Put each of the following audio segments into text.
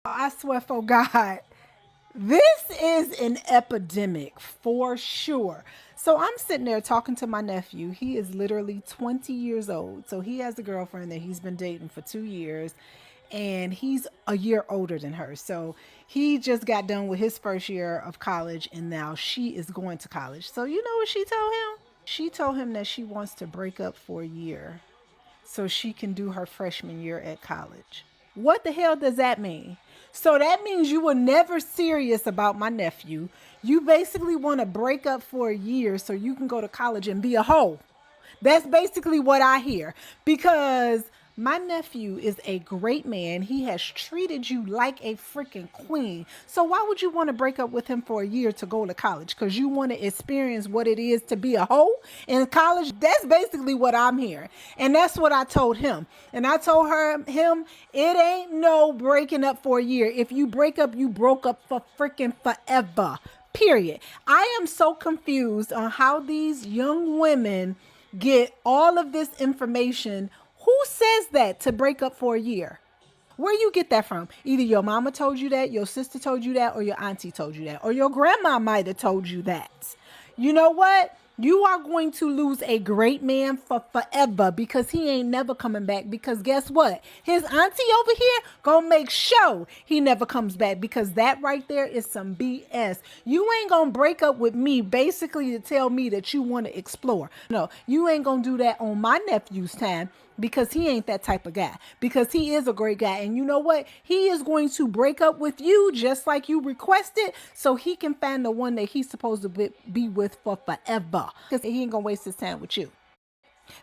I swear for God, this is an epidemic for sure. So I'm sitting there talking to my nephew. He is literally 20 years old. So he has a girlfriend that he's been dating for 2 years, and he's a year older than her. So he just got done with his first year of college, and now she is going to college. So you know what she told him? She told him that she wants to break up for a year so she can do her freshman year at college. What the hell does that mean? So that means you were never serious about my nephew. You basically want to break up for a year so you can go to college and be a hoe. That's basically what I hear. Because my nephew is a great man. He has treated you like a freaking queen. So why would you want to break up with him for a year to go to college? Because you want to experience what it is to be a hoe in college? That's basically what I'm hearing. And that's what I told him. And I told him, it ain't no breaking up for a year. If you break up, you broke up for freaking forever. Period. I am so confused on how these young women get all of this information. Who says that to break up for a year? Where you get that from? Either your mama told you that, your sister told you that, or your auntie told you that, or your grandma might have told you that. You know what? You are going to lose a great man for forever because he ain't never coming back. Because guess what? His auntie over here gonna make sure he never comes back, because that right there is some BS. You ain't gonna break up with me basically to tell me that you want to explore. No, you ain't gonna do that on my nephew's time, because he ain't that type of guy, because he is a great guy. And you know what? He is going to break up with you just like you requested so he can find the one that he's supposed to be with for forever, because he ain't gonna waste his time with you.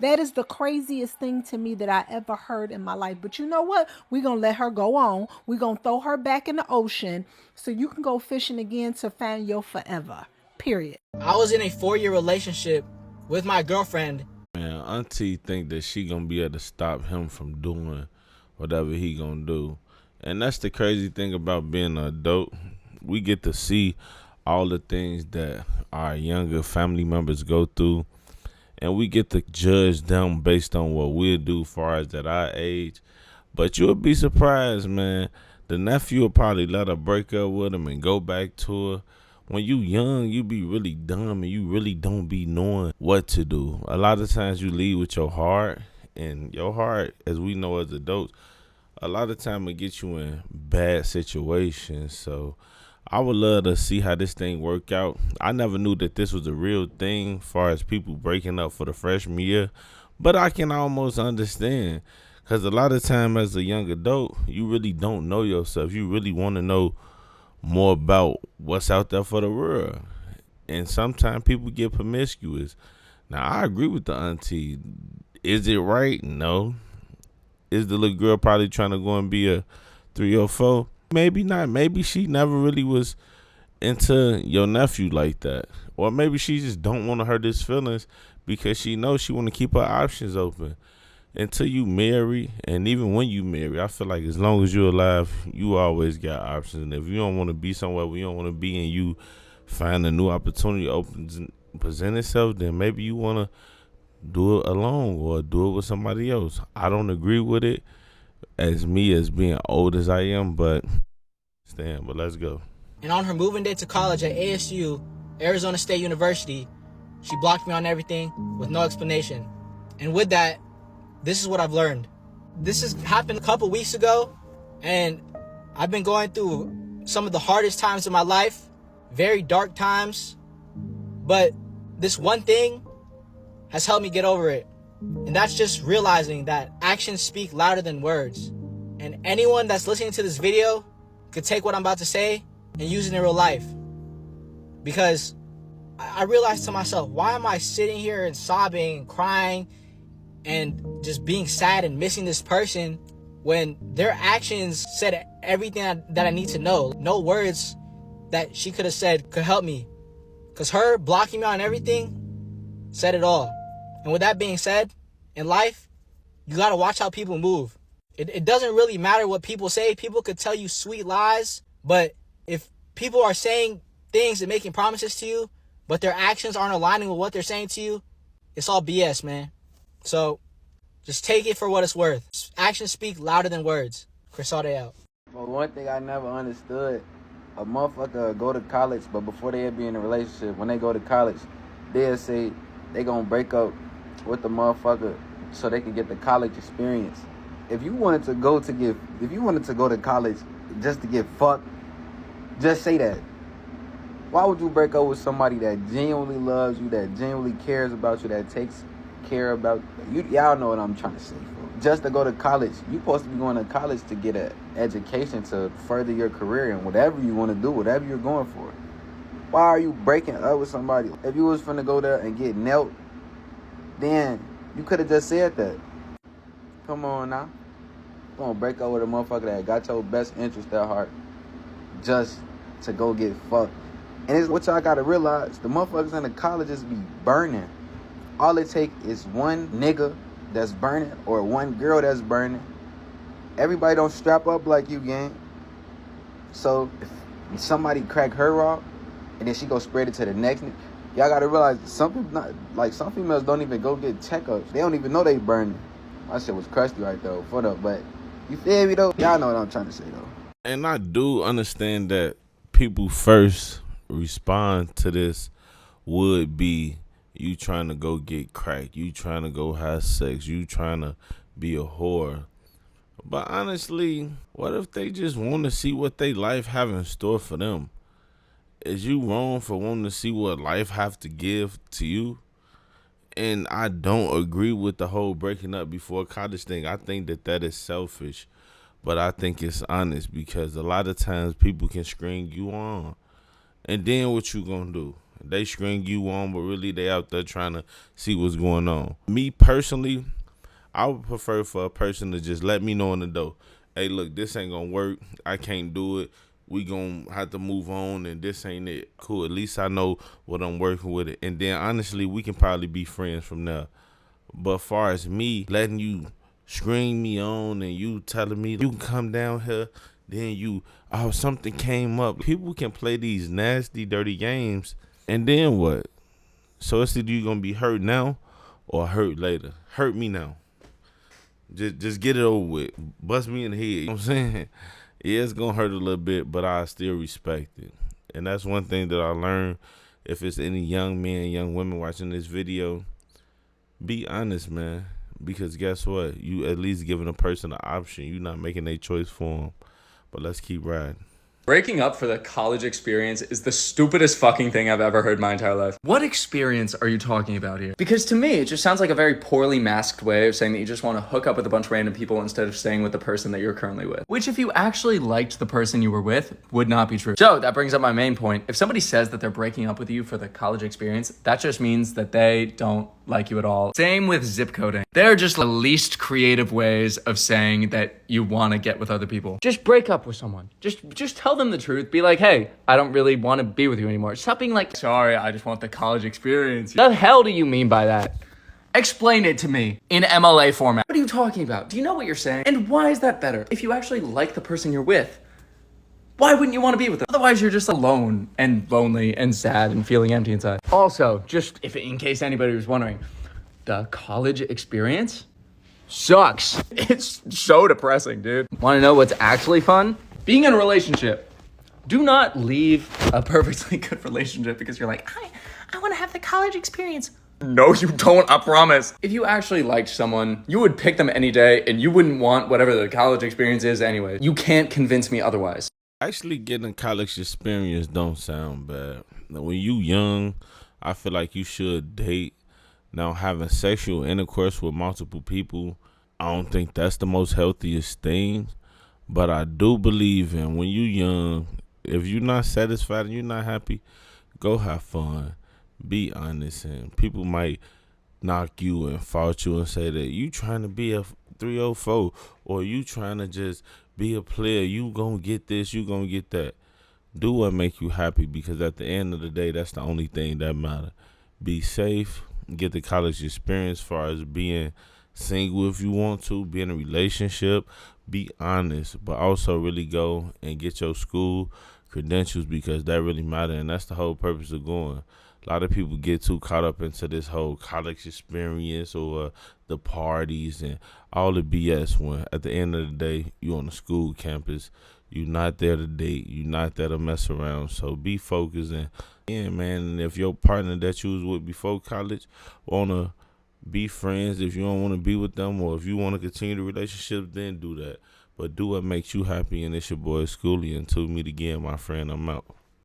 That is the craziest thing to me that I ever heard in my life. But you know what? We're going to let her go on. We're going to throw her back in the ocean so you can go fishing again to find your forever. Period. I was in a 4-year relationship with my girlfriend. Man, auntie think that she gonna be able to stop him from doing whatever he gonna do. And that's the crazy thing about being an adult. We get to see all the things that our younger family members go through, and we get to judge them based on what we'll do far as at our age. But you'll be surprised, man. The nephew will probably let her break up with him and go back to her. When you young, you be really dumb and you really don't be knowing what to do. A lot of times you lead with your heart, and your heart, as we know as adults, a lot of time it gets you in bad situations. So I would love to see how this thing work out. I never knew that this was a real thing as far as people breaking up for the freshman year, but I can almost understand, because a lot of time as a young adult, you really don't know yourself. You really want to know more about what's out there for the world. And sometimes people get promiscuous. Now, I agree with the auntie. Is it right? No. Is the little girl probably trying to go and be a 3 or 4? Maybe not. Maybe she never really was into your nephew like that. Or maybe she just don't want to hurt his feelings because she knows she want to keep her options open. Until you marry, and even when you marry, I feel like as long as you're alive, you always got options. And if you don't want to be somewhere where you don't want to be, and you find a new opportunity opens present itself, then maybe you want to do it alone or do it with somebody else. I don't agree with it as me as being old as I am, but stand. But let's go. And on her moving day to college at ASU, Arizona State University, she blocked me on everything with no explanation. And with that, this is what I've learned. This has happened a couple weeks ago, and I've been going through some of the hardest times of my life, very dark times. But this one thing has helped me get over it. And that's just realizing that actions speak louder than words. And anyone that's listening to this video could take what I'm about to say and use it in real life. Because I realized to myself, why am I sitting here and sobbing and crying and just being sad and missing this person when their actions said everything that I need to know? No words that she could have said could help me, because her blocking me on everything said it all. And with that being said, in life, you gotta watch how people move. It doesn't really matter what people say. People could tell you sweet lies, but if people are saying things and making promises to you, but their actions aren't aligning with what they're saying to you, it's all BS, man. So just take it for what it's worth. Actions speak louder than words. Crisade out. But one thing I never understood, a motherfucker go to college, but before they be in a relationship, when they go to college, they'll say they gonna break up with the motherfucker so they can get the college experience. If you wanted to go to college just to get fucked, just say that. Why would you break up with somebody that genuinely loves you, that genuinely cares about you, that takes care about you? Y'all know what I'm trying to say. Just to go to college, you supposed to be going to college to get an education to further your career and whatever you want to do, whatever you're going for. Why are you breaking up with somebody? If you was finna go there and get knelt, then you could have just said that. Come on now. You gonna break up with a motherfucker that got your best interest at heart just to go get fucked. And it's what y'all gotta realize, the motherfuckers in the colleges be burning. All it take is one nigga that's burning or one girl that's burning. Everybody don't strap up like you, gang. So if somebody crack her off and then she go spread it to the next nigga, y'all gotta realize some females don't even go get checkups. They don't even know they burning. My shit was crusty right there, foot up, but you feel me though? Y'all know what I'm trying to say though. And I do understand that people first respond to this would be you trying to go get crack, you trying to go have sex, you trying to be a whore. But honestly, what if they just want to see what they life have in store for them? Is you wrong for wanting to see what life have to give to you? And I don't agree with the whole breaking up before college thing. I think that is selfish, but I think it's honest because a lot of times people can string you on. And then what you gonna do? They string you on, but really they out there trying to see what's going on. Me personally, I would prefer for a person to just let me know in the door, hey, look, this ain't gonna work. I can't do it. We gonna have to move on, and this ain't it. Cool. At least I know what I'm working with it. And then honestly, we can probably be friends from there. But far as me letting you string me on and you telling me you can come down here, then something came up. People can play these nasty, dirty games, and then what? So it's either you gonna be hurt now or hurt later. Hurt me now. Just get it over with. Bust me in the head. You know what I'm saying? Yeah, it's gonna hurt a little bit, but I still respect it. And that's one thing that I learned. If it's any young men, young women watching this video, be honest, man. Because guess what? You at least giving a person an option. You're not making a choice for them. But let's keep riding. Breaking up for the college experience is the stupidest fucking thing I've ever heard in my entire life. What experience are you talking about here? Because to me, it just sounds like a very poorly masked way of saying that you just want to hook up with a bunch of random people instead of staying with the person that you're currently with. Which, if you actually liked the person you were with, would not be true. So that brings up my main point. If somebody says that they're breaking up with you for the college experience, that just means that they don't like you at all. Same with zip coding. They're just the least creative ways of saying that you want to get with other people. Just break up with someone. Just tell them the truth. Be like, hey, I don't really want to be with you anymore. Stop being like, sorry, I just want the college experience. The hell do you mean by that? Explain it to me in MLA format. What are you talking about? Do you know what you're saying? And why is that better? If you actually like the person you're with, why wouldn't you want to be with them? Otherwise, you're just alone and lonely and sad and feeling empty inside. Also, just if in case anybody was wondering, the college experience sucks. It's so depressing, dude. Want to know what's actually fun? Being in a relationship. Do not leave a perfectly good relationship because you're like, I want to have the college experience. No, you don't, I promise. If you actually liked someone, you would pick them any day and you wouldn't want whatever the college experience is anyway. You can't convince me otherwise. Actually, getting a college experience don't sound bad. When you young, I feel like you should date. Now, having sexual intercourse with multiple people, I don't think that's the most healthiest thing. But I do believe in when you young, if you're not satisfied and you're not happy, go have fun. Be honest. And people might knock you and fault you and say that you trying to be a 304 or you trying to just be a player. You gonna get this, you gonna get that. Do what make you happy because at the end of the day, that's the only thing that matter. Be safe. Get the college experience as far as being single if you want to, be in a relationship, be honest, but also really go and get your school credentials because that really matter, and that's the whole purpose of going. A lot of people get too caught up into this whole college experience or the parties and all the BS when at the end of the day, you on the school campus You not there to date. You not there to mess around. So be focused and man. And if your partner that you was with before college wanna be friends, if you don't want to be with them, or if you want to continue the relationship, then do that. But do what makes you happy. And it's your boy Schoolie. Until we meet again, my friend, I'm out.